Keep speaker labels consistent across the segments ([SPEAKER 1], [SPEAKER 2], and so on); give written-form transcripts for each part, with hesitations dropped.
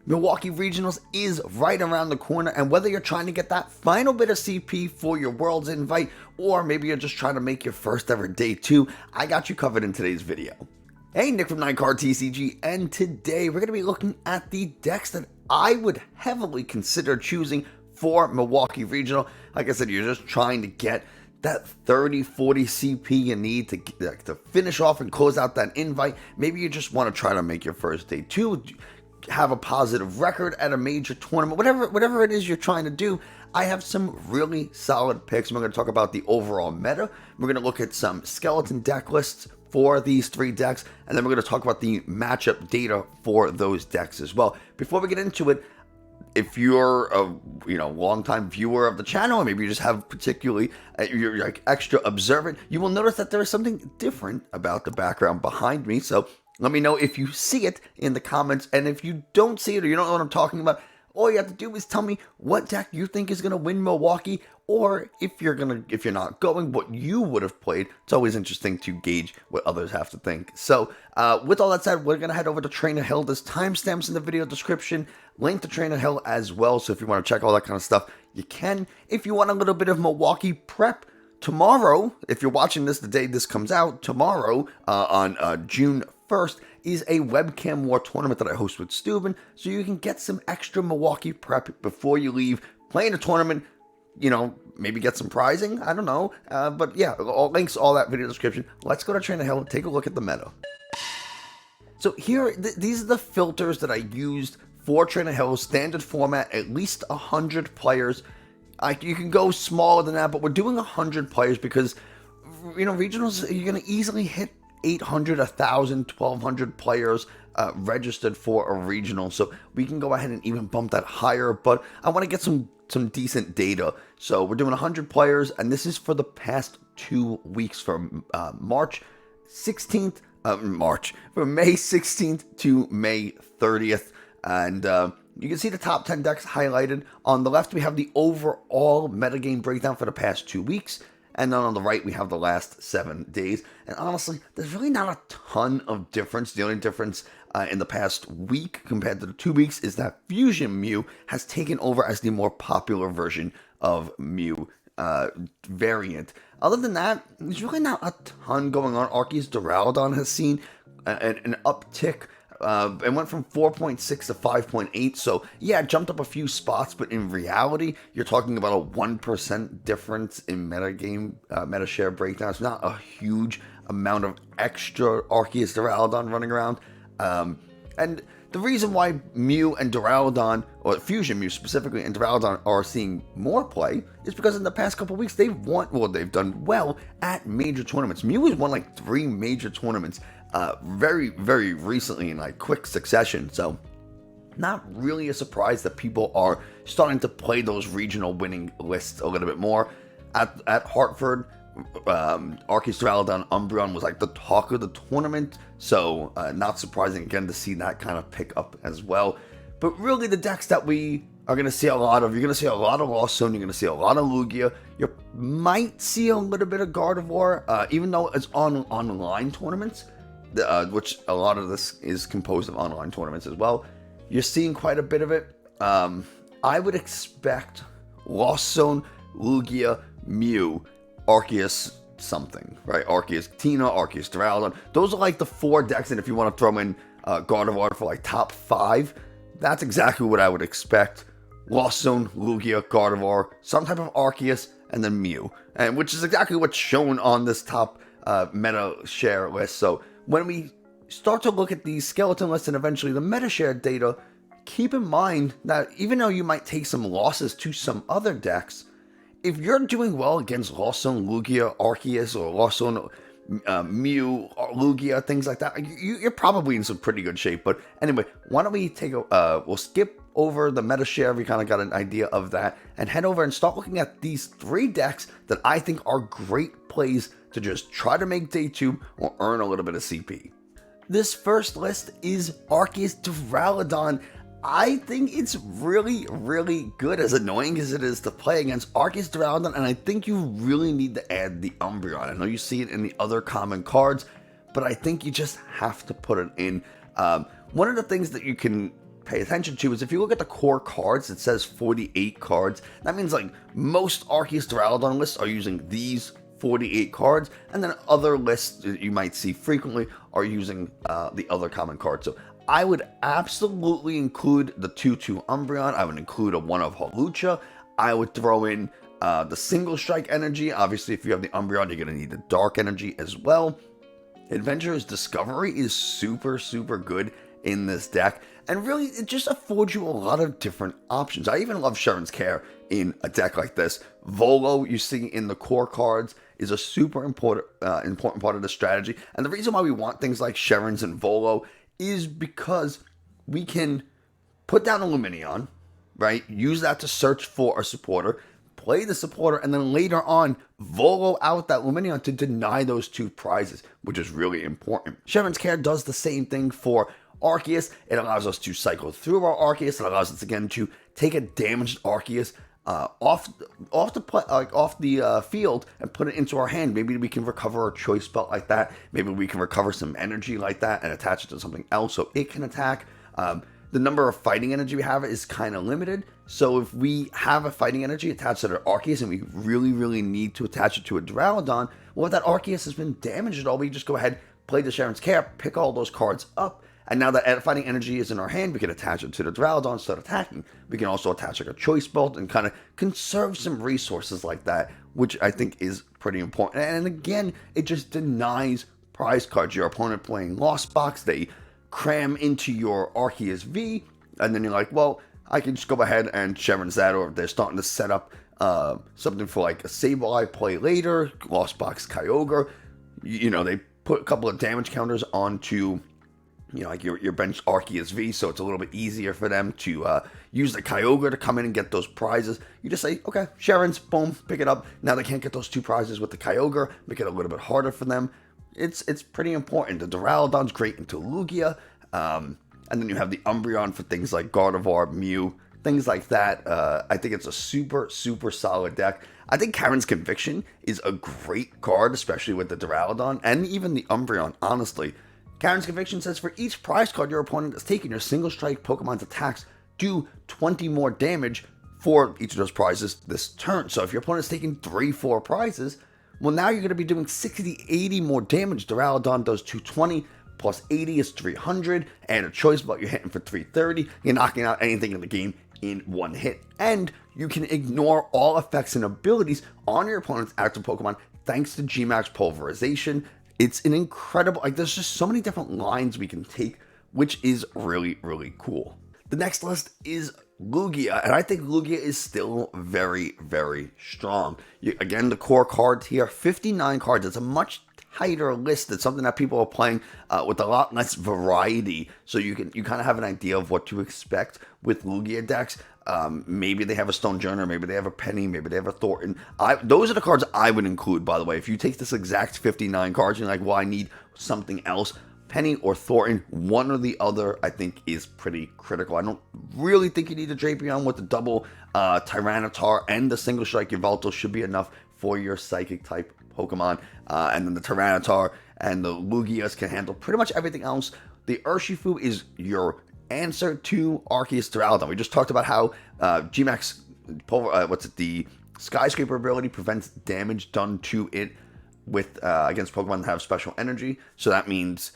[SPEAKER 1] Milwaukee Regionals is right around the corner, and whether you're trying to get that final bit of CP for your Worlds invite, or maybe you're just trying to make your first ever day 2, I got you covered in today's video. Hey, Nick from 9Card TCG, and today we're going to be looking at the decks that I would heavily consider choosing for Milwaukee Regional. Like I said, you're just trying to get that 30-40 CP you need to finish off and close out that invite. Maybe you just want to try to make your first day 2, have a positive record at a major tournament, whatever it is you're trying to do. I have some really solid picks. We're going to talk about the overall meta. We're going to look at some skeleton deck lists for these 3 decks, and then we're going to talk about the matchup data for those decks as well. Before we get into it, if you're a longtime viewer of the channel, or maybe you just have particularly you're like extra observant, you will notice that there is something different about the background behind me. So let me know if you see it in the comments, and if you don't see it or you don't know what I'm talking about, all you have to do is tell me what deck you think is going to win Milwaukee, or if you're not going, what you would have played. It's always interesting to gauge what others have to think. So with all that said, we're going to head over to Trainer Hill. There's timestamps in the video description, link to Trainer Hill as well. So if you want to check all that kind of stuff, you can. If you want a little bit of Milwaukee prep, tomorrow, if you're watching this the day this comes out, tomorrow on June 1st is a webcam war tournament that I host with Steuben, so you can get some extra Milwaukee prep before you leave, play in a tournament, maybe get some prizing, I don't know, but yeah, all links, all that video description. Let's go to Trainer Hill and take a look at the meta. So here, these are the filters that I used for Trainer Hill, standard format, at least 100 players. You can go smaller than that, but we're doing 100 players because, regionals, you're going to easily hit 800, 1,000, 1,200 players registered for a regional. So we can go ahead and even bump that higher, but I want to get some decent data. So we're doing 100 players, and this is for the past 2 weeks from May 16th to May 30th. And you can see the top 10 decks highlighted. On the left, we have the overall metagame breakdown for the past 2 weeks. And then on the right, we have the last 7 days. And honestly, there's really not a ton of difference. The only difference in the past week compared to the 2 weeks is that Fusion Mew has taken over as the more popular version of Mew variant. Other than that, there's really not a ton going on. Arceus Duraludon has seen an uptick. It went from 4.6 to 5.8, so yeah, it jumped up a few spots, but in reality, you're talking about a 1% difference in meta share breakdown. It's not a huge amount of extra Arceus Duraludon running around, and the reason why Mew and Duraludon, or Fusion Mew specifically, and Duraludon are seeing more play is because in the past couple weeks, they've done well at major tournaments. Mew has won like 3 major tournaments very, very recently in like quick succession. So not really a surprise that people are starting to play those regional winning lists a little bit more. At Hartford, Arceus Duraludon Umbreon was like the talk of the tournament, so not surprising again to see that kind of pick up as well. But really, the decks that we are going to see a lot of, you're going to see a lot of Lost Zone, you're going to see a lot of Lugia, you might see a little bit of Gardevoir, even though it's on online tournaments, which a lot of this is composed of online tournaments as well. You're seeing quite a bit of it. I would expect Lost Zone, Lugia, Mew, Arceus something, right? Arceus Tina, Arceus Duraludon. Those are like the 4 decks, and if you want to throw in Gardevoir for like top 5, that's exactly what I would expect. Lost Zone, Lugia, Gardevoir, some type of Arceus, and then Mew, and which is exactly what's shown on this top meta share list. So when we start to look at these skeleton lists and eventually the meta share data, keep in mind that even though you might take some losses to some other decks, if you're doing well against Lost Zone, Lugia, Arceus, or Lost Zone, Mew, Lugia, things like that, you're probably in some pretty good shape. But anyway, why don't we we'll skip over the meta share, we kind of got an idea of that, and head over and start looking at these 3 decks that I think are great plays to just try to make day 2 or earn a little bit of CP. This first list is Arceus Duraludon. I think it's really, really good, as annoying as it is to play against Arceus Duraludon, and I think you really need to add the Umbreon. I know you see it in the other common cards, but I think you just have to put it in. One of the things that you can pay attention to is if you look at the core cards, it says 48 cards. That means like most Arceus Duraludon lists are using these 48 cards, and then other lists that you might see frequently are using the other common cards. So I would absolutely include the 2/2 Umbreon. I would include a 1 of Hawlucha. I would throw in the single strike energy. Obviously, if you have the Umbreon, you're going to need the dark energy as well. Adventurer's Discovery is super, super good in this deck, and really it just affords you a lot of different options. I even love Sharon's Care in a deck like this. Volo, you see in the core cards, is a super important part of the strategy, and the reason why we want things like Sharon's and Volo is because we can put down a Lumineon, right? Use that to search for a supporter, play the supporter, and then later on Volo out that Lumineon to deny those 2 prizes, which is really important. Sharon's Care does the same thing for Arceus. It allows us to cycle through our Arceus. It allows us again to take a damaged Arceus off the field and put it into our hand. Maybe we can recover a choice belt like that. Maybe we can recover some energy like that and attach it to something else so it can attack. The number of fighting energy we have is kind of limited. So if we have a fighting energy attached to our Arceus and we really, really need to attach it to a Duraludon, well, if that Arceus has been damaged at all, we just go ahead, play the Sharon's Care, pick all those cards up, and now that fighting energy is in our hand, we can attach it to the Duraludon, start attacking. We can also attach like a choice belt and kind of conserve some resources like that, which I think is pretty important. And again, it just denies prize cards. Your opponent playing Lost Box, they cram into your Arceus V, and then you're like, well, I can just go ahead and Sharon's that, or if they're starting to set up something for like a Sableye play later, Lost Box Kyogre, you know, they put a couple of damage counters onto, you know, like your bench Arceus V, so it's a little bit easier for them to use the Kyogre to come in and get those prizes. You just say, okay, Sharon's, boom, pick it up. Now they can't get those 2 prizes with the Kyogre, make it a little bit harder for them. It's pretty important. The Duraludon's great into Lugia, and then you have the Umbreon for things like Gardevoir, Mew, things like that. I think it's a super, super solid deck. I think Karen's Conviction is a great card, especially with the Duraludon, and even the Umbreon, honestly. Karen's Conviction says for each prize card your opponent has taken, your single strike Pokemon's attacks do 20 more damage for each of those prizes this turn. So if your opponent's taking 3-4 prizes, well, now you're going to be doing 60-80 more damage. Duraludon does 220, plus 80 is 300, and a choice belt, you're hitting for 330. You're knocking out anything in the game in one hit. And you can ignore all effects and abilities on your opponent's active Pokemon thanks to G-Max Pulverization. It's an incredible, like, there's just so many different lines we can take, which is really, really cool. The next list is Lugia, and I think Lugia is still very, very strong. Again, the core cards here, 59 cards. It's a much tighter list. It's something that people are playing with a lot less variety, so you kind of have an idea of what to expect with Lugia decks. Maybe they have a Stonejourner, maybe they have a Penny, maybe they have a Thornton. Those are the cards I would include, by the way. If you take this exact 59 cards and you're like, well, I need something else, Penny or Thornton, one or the other, I think is pretty critical. I don't really think you need a Drapion with the double Tyranitar, and the single strike Yveltal should be enough for your Psychic type Pokemon. And then the Tyranitar and the Lugias can handle pretty much everything else. The Urshifu is your answer to Arceus Duraludon. We just talked about how G-Max, the Skyscraper ability prevents damage done to it with against Pokemon that have special energy. So that means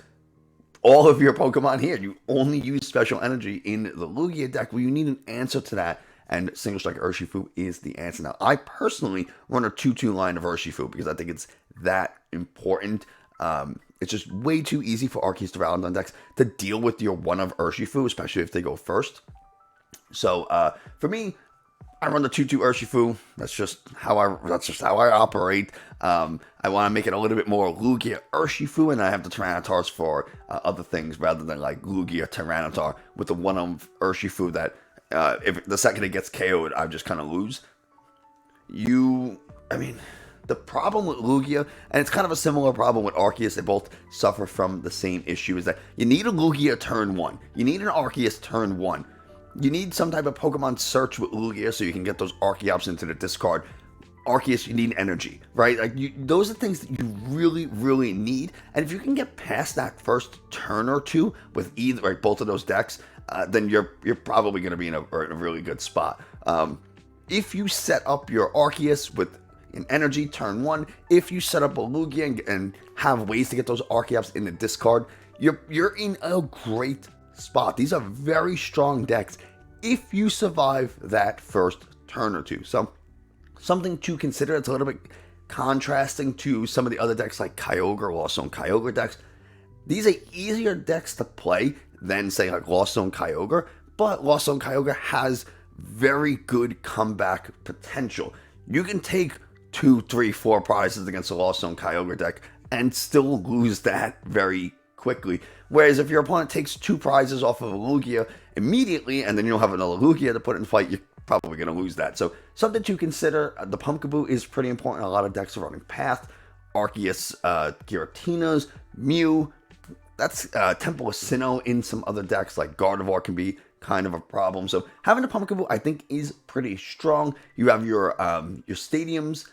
[SPEAKER 1] all of your Pokemon here, you only use special energy in the Lugia deck. Well, you need an answer to that, and Single Strike Urshifu is the answer. Now, I personally run a 2-2 line of Urshifu because I think it's that important. It's just way too easy for Arceus Duraludon decks to deal with your 1 of Urshifu, especially if they go first. So, for me, I run the 2-2 Urshifu. That's just how I operate. I want to make it a little bit more Lugia Urshifu, and I have the Tyranitars for other things rather than like Lugia Tyranitar with the 1 of Urshifu that if the second it gets KO'd, I just kind of lose. The problem with Lugia, and it's kind of a similar problem with Arceus, they both suffer from the same issue, is that you need a Lugia turn 1. You need an Arceus turn 1. You need some type of Pokemon search with Lugia so you can get those Archeops into the discard. Arceus, you need energy, right? Those are things that you really, really need. And if you can get past that first turn or two with both of those decks, then you're probably going to be in a really good spot. If you set up your Arceus with an energy turn 1, if you set up a Lugia and have ways to get those Arceus in the discard, you're in a great spot. These are very strong decks if you survive that first turn or two. So something to consider. It's a little bit contrasting to some of the other decks like Kyogre, Lost Zone Kyogre decks. These are easier decks to play than, say, like Lost Zone Kyogre, but Lost Zone Kyogre has very good comeback potential. You can take 2, 3, 4 prizes against a Lost Zone Kyogre deck and still lose that very quickly. Whereas if your opponent takes 2 prizes off of a Lugia immediately, and then you'll have another Lugia to put in fight, you're probably going to lose that. So something to consider. The Pumpkaboo is pretty important. A lot of decks are running Path, Arceus, Giratinas, Mew. That's Temple of Sinnoh in some other decks, like Gardevoir can be kind of a problem. So having a Pumpkaboo, I think, is pretty strong. You have your stadiums,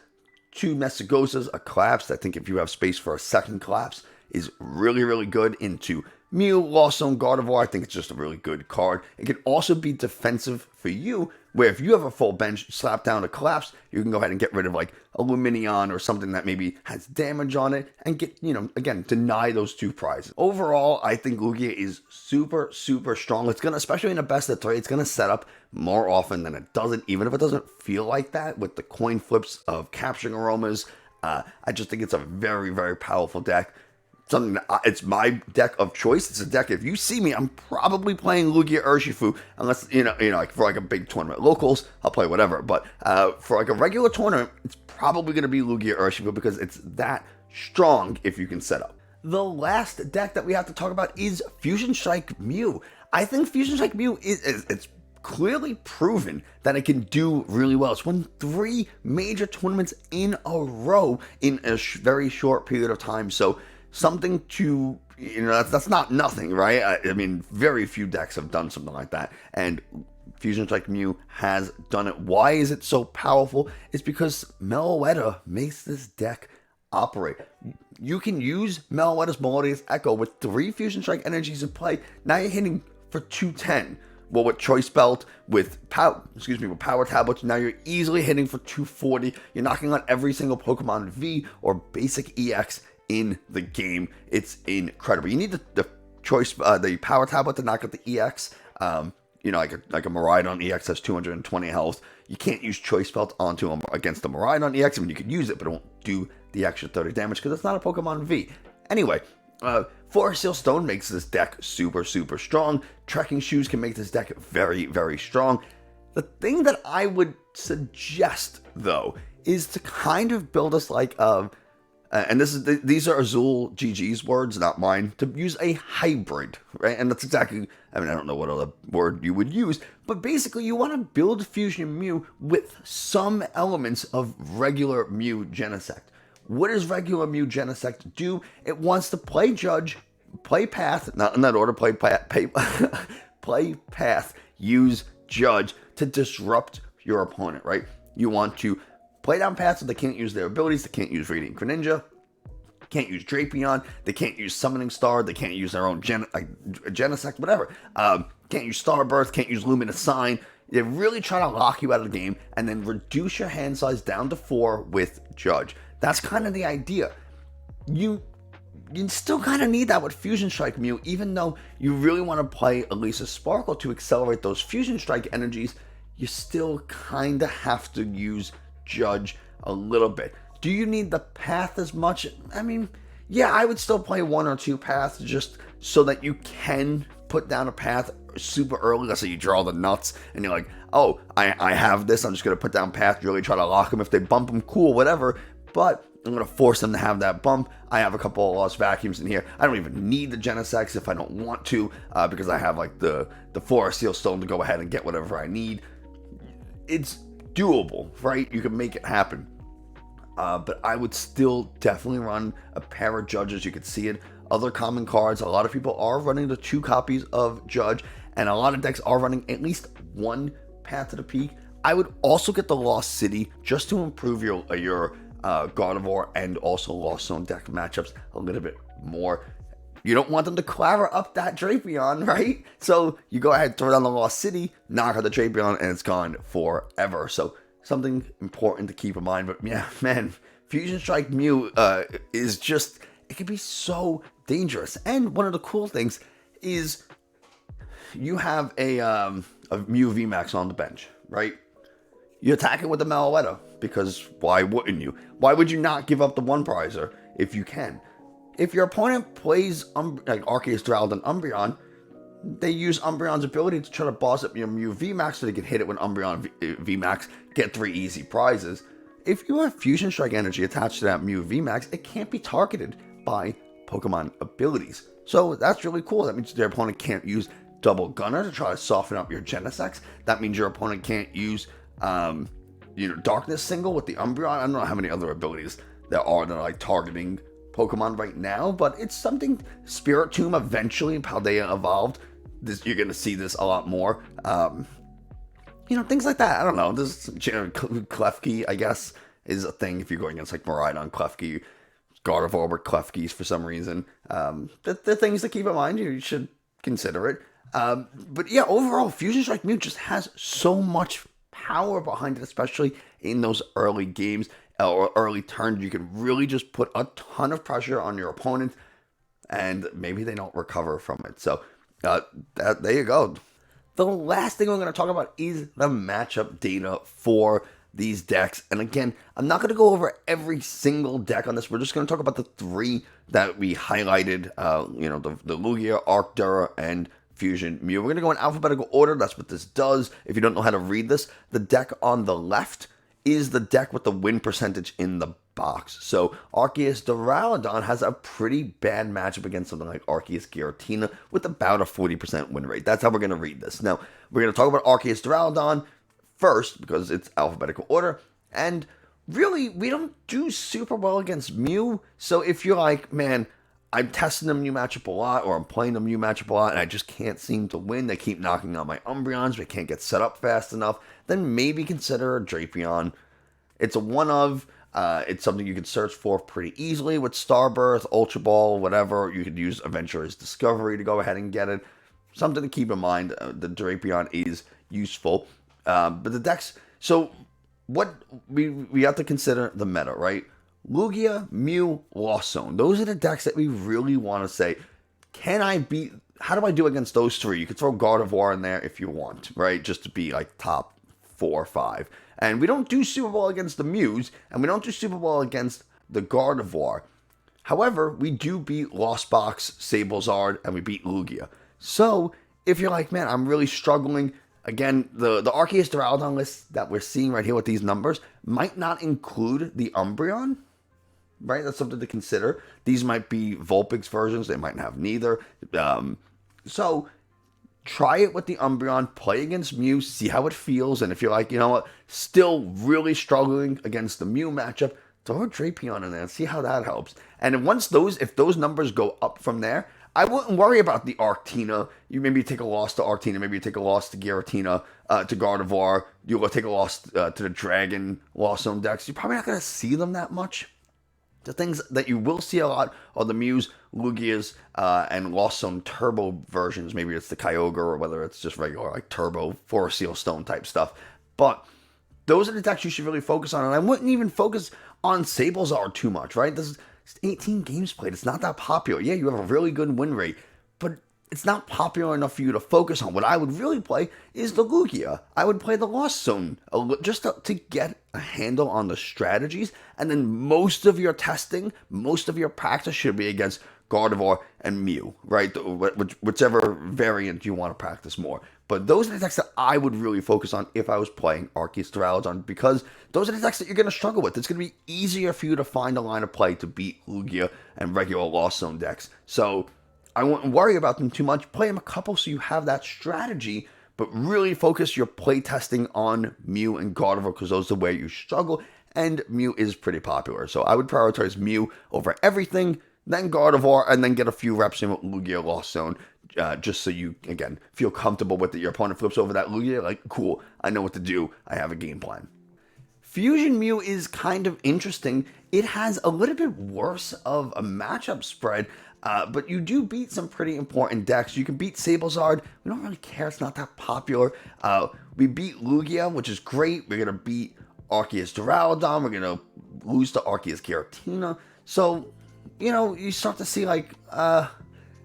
[SPEAKER 1] 2 Mesagosas, a Collapse. I think if you have space for a second Collapse, is really, really good into Mew, Lost Zone, Gardevoir. I think it's just a really good card. It can also be defensive for you, where if you have a full bench, slap down a Collapse, you can go ahead and get rid of like a Luminion or something that maybe has damage on it and get, again, deny those 2 prizes. Overall, I think Lugia is super, super strong. It's going to, especially in a best of 3, it's going to set up more often than it doesn't, even if it doesn't feel like that with the coin flips of Capturing Aromas. I just think it's a very, very powerful deck. Something that it's my deck of choice. It's a deck, if you see me, I'm probably playing Lugia Urshifu, unless, like for like a big tournament. Locals, I'll play whatever, but for like a regular tournament, it's probably going to be Lugia Urshifu because it's that strong if you can set up. The last deck that we have to talk about is Fusion Strike Mew. I think Fusion Strike Mew it's clearly proven that it can do really well. It's won 3 major tournaments in a row in a very short period of time, so something to, that's not nothing, right? I mean, very few decks have done something like that, and Fusion Strike Mew has done it. Why is it so powerful? It's because Meloetta makes this deck operate. You can use Meloetta's Melodious Echo with 3 Fusion Strike energies in play. Now you're hitting for 210. Well, with Choice Belt, with Power Tablets, now you're easily hitting for 240. You're knocking on every single Pokemon V or basic EX in the game. It's incredible. You need the Power Tablet to knock out the EX. Like a Miraidon EX has 220 health. You can't use Choice Belt against the Miraidon EX. I mean, you could use it, but it won't do the extra 30 damage because it's not a Pokemon V. Anyway, Forest Seal Stone makes this deck super, super strong. Trekking Shoes can make this deck very, very strong. The thing that I would suggest, though, is to kind of build us like and these are Azul GG's words, not mine, to use a hybrid, right? And that's exactly, I don't know what other word you would use, but basically you want to build Fusion Mew with some elements of regular Mew Genesect. What does regular Mew Genesect do? It wants to play Judge, play Path, not in that order, play Path, use Judge to disrupt your opponent, right? You want to play down Path so they can't use their abilities, they can't use Radiant Greninja, can't use Drapion, they can't use Summoning Star, they can't use their own Genesect, whatever. Can't use Starbirth, can't use Luminous Sign. They really try to lock you out of the game and then reduce your hand size down to 4 with Judge. That's kind of the idea. You still kind of need that with Fusion Strike Mew, even though you really want to play Elisa Sparkle to accelerate those Fusion Strike energies, you still kind of have to use Judge a little bit. Do you need the Path as much? I mean, yeah, I would still play 1 or 2 Paths just so that you can put down a Path super early. Let's say you draw the nuts and you're like, oh, I have this, I'm just going to put down Path, really try to lock them. If they bump them, cool, whatever. But I'm going to force them to have that bump. I have a couple of Lost Vacuums in here. I don't even need the Genesects if I don't want to, because I have like the Forest Seal Stone to go ahead and get whatever I need. It's doable, right? You can make it happen. But I would still definitely run a pair of Judges. You could see it. Other common cards, a lot of people are running the 2 copies of Judge, and a lot of decks are running at least 1 Path to the Peak. I would also get the Lost City just to improve your Gardevoir and also Lost Zone deck matchups a little bit more. you don't want them to Clara up that Drapion, right? So you go ahead, throw down the Lost City, knock out the Drapion, and it's gone forever. So something important to keep in mind. But yeah, man, Fusion Strike Mew is just, it can be so dangerous. And one of the cool things is you have a Mew VMAX on the bench, right? You attack it with the Meloetta, because why wouldn't you? Why would you not give up the one prizer if you can? If your opponent plays like Arceus, Duraludon, Umbreon, they use Umbreon's ability to try to boss up your Mew VMAX so they can hit it with Umbreon VMAX, get 3 easy prizes. If you have Fusion Strike Energy attached to that Mew VMAX, it can't be targeted by Pokemon abilities. So that's really cool. That means their opponent can't use Double Gunner to try to soften up your Genesect. That means your opponent can't use Darkness Single with the Umbreon. I don't know how many other abilities there are that are like targeting Pokemon right now, but it's something. Spirit Tomb eventually, Paldea evolved. You're gonna see this a lot more. Things like that. I don't know. This Klefki, I guess, is a thing if you're going against like Miraidon, Klefki, Gardevoir with Klefkis for some reason. The things to keep in mind. You should consider it. But yeah, overall, Fusion Strike Mew just has so much power behind it, especially in those early games or early turns. You can really just put a ton of pressure on your opponent, and maybe they don't recover from it. So there you go. The last thing we're going to talk about is the matchup data for these decks. And again, I'm not going to go over every single deck on this. We're just going to talk about the 3 that we highlighted, the Lugia, Arctura, and Fusion Mew. We're going to go in alphabetical order. That's what this does. If you don't know how to read this, the deck on the left is the deck with the win percentage in the box. So Arceus Duraludon has a pretty bad matchup against something like Arceus Giratina with about a 40% win rate. That's how we're going to read this. Now, we're going to talk about Arceus Duraludon first because it's alphabetical order. And really, we don't do super well against Mew. So if you're like, man, I'm testing the Mew matchup a lot, or I'm playing the Mew matchup a lot, and I just can't seem to win. They keep knocking out my Umbreons, but can't get set up fast enough. Then maybe consider a Drapion. It's a one-of. It's something you can search for pretty easily with Starbirth, Ultra Ball, whatever. You could use Adventurer's Discovery to go ahead and get it. Something to keep in mind. The Drapion is useful. But the decks... So, what we have to consider the meta, right? Lugia, Mew, Lost Zone. Those are the decks that we really want to say, how do I do against those 3? You could throw Gardevoir in there if you want, right? Just to be like top 4 or 5. And we don't do super well against the Mews, and we don't do super well against the Gardevoir. However, we do beat Lost Box, Sablezard, and we beat Lugia. So, if you're like, man, I'm really struggling, again, the Arceus Duraludon list that we're seeing right here with these numbers might not include the Umbreon, right? That's something to consider. These might be Vulpix versions. They might have neither. So try it with the Umbreon, play against Mew, see how it feels. And if you're like, you know what, still really struggling against the Mew matchup, throw a Drapion in there and see how that helps. And if those numbers go up from there, I wouldn't worry about the Arctina. You maybe take a loss to Arctina, maybe you take a loss to Giratina, to Gardevoir. You'll take a loss to the Dragon Lost Zone decks. You're probably not going to see them that much. The things that you will see a lot are the Mews, Lugias, and Lost Zone Turbo versions. Maybe it's the Kyogre, or whether it's just regular like Turbo, Forest Seal Stone type stuff. But those are the decks you should really focus on. And I wouldn't even focus on Sablezard too much, right? This is 18 games played. It's not that popular. Yeah, you have a really good win rate, but it's not popular enough for you to focus on. What I would really play is the Lugia. I would play the Lost Zone just to get a handle on the strategies, and then most of your testing, most of your practice should be against Gardevoir and Mew, right? Whichever variant you want to practice more. But those are the decks that I would really focus on if I was playing Arceus Duraludon, because those are the decks that you're going to struggle with. It's going to be easier for you to find a line of play to beat Lugia and regular Lost Zone decks. So I wouldn't worry about them too much. Play them a couple so you have that strategy, but really focus your play testing on Mew and Gardevoir, because those are where you struggle, and Mew is pretty popular. So I would prioritize Mew over everything, then Gardevoir, and then get a few reps in with Lugia Lost Zone, just so you, again, feel comfortable with it. Your opponent flips over that Lugia, like, cool, I know what to do, I have a game plan. Fusion Mew is kind of interesting. It has a little bit worse of a matchup spread. But you do beat some pretty important decks. You can beat Sablezard. We don't really care. It's not that popular. We beat Lugia, which is great. We're going to beat Arceus Duraludon. We're going to lose to Arceus Giratina. So, you start to see like a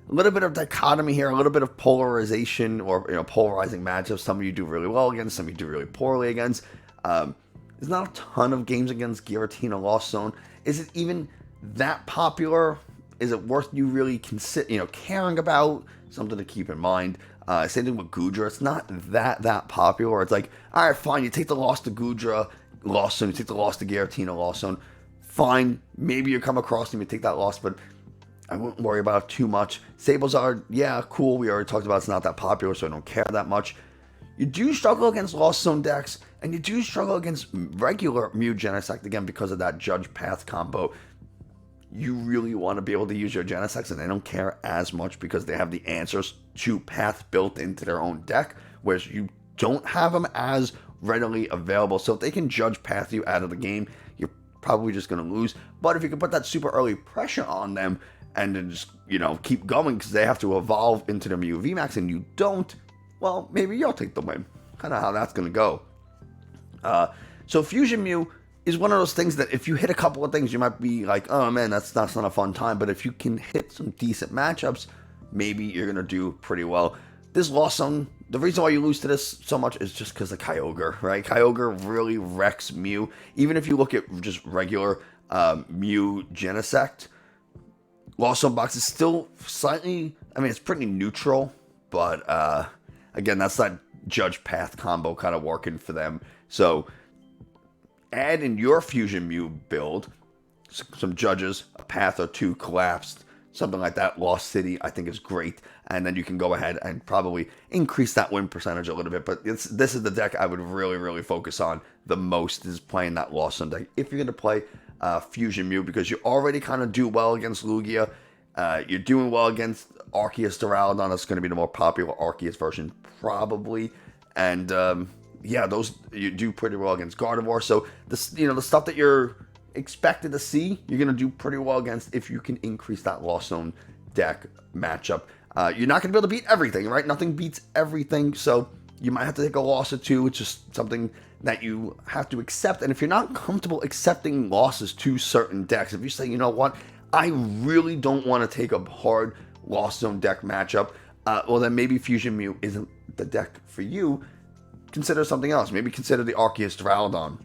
[SPEAKER 1] little bit of dichotomy here, a little bit of polarization or polarizing matchups. Some of you do really well against, some of you do really poorly against. There's not a ton of games against Giratina Lost Zone. Is it even that popular? Is it worth you really caring about? Something to keep in mind. Same thing with Goodra. It's not that popular. It's like, all right, fine. You take the loss to Goodra Lost Zone. You take the loss to Giratina Lost Zone. Fine. Maybe you come across them. You take that loss, but I wouldn't worry about it too much. Sablezard, yeah, cool. We already talked about it's not that popular, so I don't care that much. You do struggle against Lost Zone decks, and you do struggle against regular Mew Genesect, again, because of that Judge Path combo. You really want to be able to use your Genesects, and they don't care as much because they have the answers to Path built into their own deck, whereas you don't have them as readily available. So if they can Judge Path you out of the game, you're probably just going to lose. But if you can put that super early pressure on them and then just, keep going because they have to evolve into the Mew VMAX and you don't, well, maybe you'll take the win. Kind of how that's going to go. So Fusion Mew is one of those things that if you hit a couple of things, you might be like, oh man, that's not a fun time. But if you can hit some decent matchups, maybe you're going to do pretty well. This Lost Zone, the reason why you lose to this so much is just because of Kyogre, right? Kyogre really wrecks Mew. Even if you look at just regular Mew Genesect, Lost Zone box is still slightly, it's pretty neutral. But again, that's that Judge Path combo kind of working for them. So add in your Fusion Mew build some Judges, a Path or two collapsed, something like that. Lost City, I think, is great. And then you can go ahead and probably increase that win percentage a little bit. But this is the deck I would really, really focus on the most, is playing that Lost Zone deck. If you're going to play Fusion Mew, because you already kind of do well against Lugia. You're doing well against Arceus Duraludon. That's going to be the more popular Arceus version, probably. And those you do pretty well against Gardevoir. So the stuff that you're expected to see, you're going to do pretty well against if you can increase that Lost Zone deck matchup. You're not going to be able to beat everything, right? Nothing beats everything. So you might have to take a loss or two. It's just something that you have to accept. And if you're not comfortable accepting losses to certain decks, if you say, you know what, I really don't want to take a hard Lost Zone deck matchup, well, then maybe Fusion Mew isn't the deck for you. Consider something else. Maybe consider the Arceus Duraludon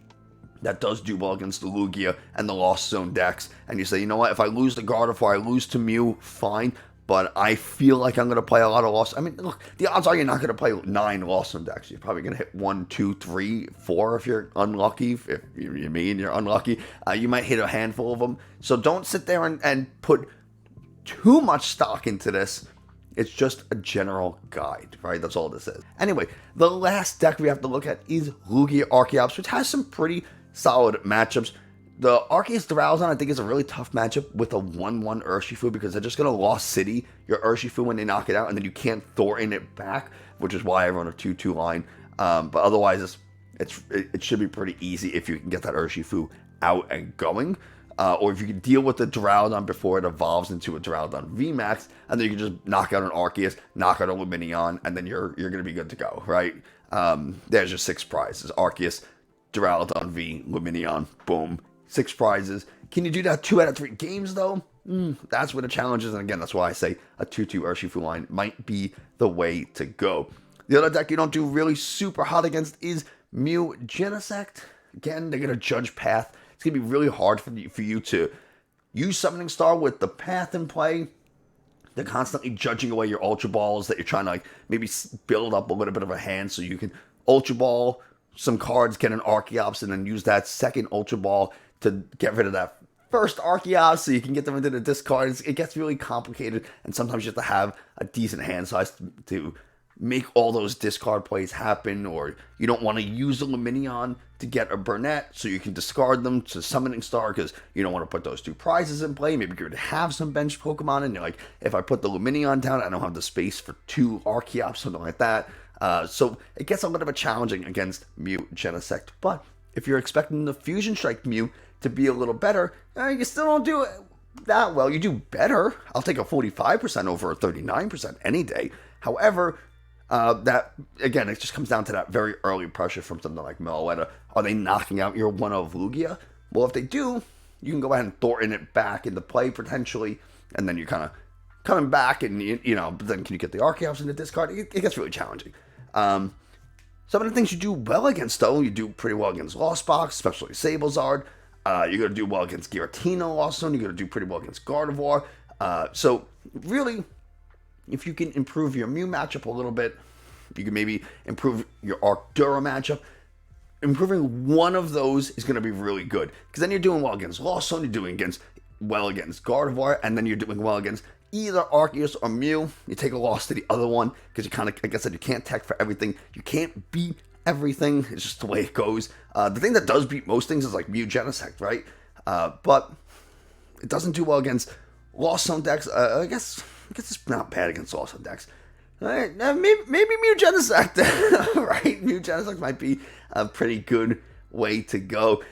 [SPEAKER 1] that does do well against the Lugia and the Lost Zone decks. And you say, you know what, if I lose to Gardevoir, I lose to Mew, fine. But I feel like I'm going to play a lot of Lost. Look, the odds are you're not going to play 9 Lost Zone decks. You're probably going to hit 1, 2, 3, 4 if you're unlucky. If you mean you're unlucky, you might hit a handful of them. So don't sit there and put too much stock into this. It's just a general guide, right? That's all this is. Anyway, the last deck we have to look at is Lugia Archeops, which has some pretty solid matchups. The Arceus Duraludon, I think, is a really tough matchup with a 1-1 Urshifu because they're just going to Lost City your Urshifu when they knock it out, and then you can't Thornton it back, which is why I run a 2-2 line. But otherwise, it should be pretty easy if you can get that Urshifu out and going. Or if you can deal with the Duraludon before it evolves into a Duraludon VMAX, and then you can just knock out an Arceus, knock out a Lumineon, and then you're going to be good to go, right? There's your 6 prizes. Arceus, Duraludon V, Lumineon, boom. 6 prizes. Can you do that 2 out of 3 games, though? That's where the challenge is, and again, that's why I say a 2-2 Urshifu line might be the way to go. The other deck you don't do really super hot against is Mew Genesect. Again, they're going to Judge Path. It's going to be really hard for you to use Summoning Star with the Path in play. They're constantly judging away your Ultra Balls that you're trying to maybe build up a little bit of a hand so you can Ultra Ball some cards, get an Archeops, and then use that second Ultra Ball to get rid of that first Archeops so you can get them into the discard. It gets really complicated, and sometimes you have to have a decent hand size to make all those discard plays happen, or you don't want to use a Lumineon to get a Burnett so you can discard them to Summoning Star because you don't want to put those 2 prizes in play. Maybe you're going to have some bench Pokemon, and you're like, if I put the Lumineon down, I don't have the space for 2 Archeops, something like that. So it gets a little bit challenging against Mew Genesect, but if you're expecting the Fusion Strike Mew to be a little better, you still don't do that well. You do better. I'll take a 45% over a 39% any day. However, that again, it just comes down to that very early pressure from something like Meloetta. Are they knocking out your one of Lugia? Well, if they do, you can go ahead and Thornton it back into play potentially, and then you're kind of coming back, and but then can you get the Archeops in the discard? It gets really challenging. Some of the things you do well against, though, you do pretty well against Lost Box, especially Sablezard. You're going to do well against Giratina also, and you're going to do pretty well against Gardevoir. So, really, if you can improve your Mew matchup a little bit, you can maybe improve your Arctura matchup. Improving one of those is going to be really good, because then you're doing well against Lost Zone, you're doing well against Gardevoir, and then you're doing well against either Arceus or Mew. You take a loss to the other one, because you kind of, like I said, you can't tech for everything. You can't beat everything. It's just the way it goes. The thing that does beat most things is like Mew Genesect, right? But it doesn't do well against Lost Zone decks. I guess it's not bad against Lost Zone decks. Maybe Mew Genesect, right? Mew Genesect might be a pretty good way to go.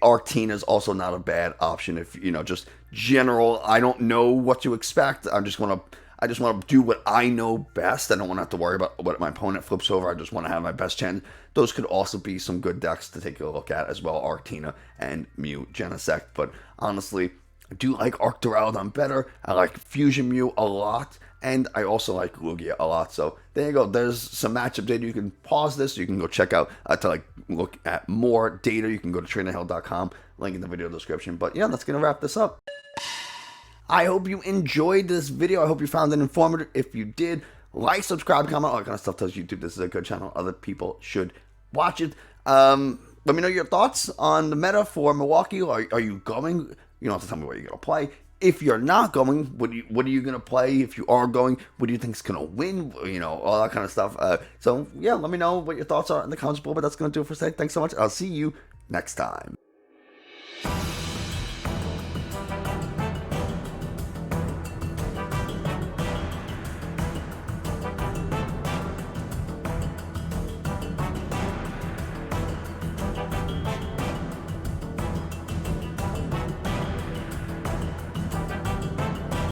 [SPEAKER 1] Arctina is also not a bad option if, just general, I don't know what to expect. I just want to do what I know best. I don't want to have to worry about what my opponent flips over. I just want to have my best chance. Those could also be some good decks to take a look at as well, Arctina and Mew Genesect. But honestly, I do like Arcturaludon better. I like Fusion Mew a lot. And I also like Lugia a lot. So there you go. There's some matchup data. You can pause this. You can go check out to look at more data. You can go to trainerhill.com. Link in the video description. But yeah, that's going to wrap this up. I hope you enjoyed this video. I hope you found it informative. If you did, like, subscribe, comment, all that kind of stuff. Tells YouTube this is a good channel. Other people should watch it. Let me know your thoughts on the meta for Milwaukee. Are you going? You don't have to tell me where you're going to play. If you're not going, what are you going to play? If you are going, what do you think is going to win? All that kind of stuff. So, yeah, let me know what your thoughts are in the comments below. But that's going to do it for today. Thanks so much. I'll see you next time.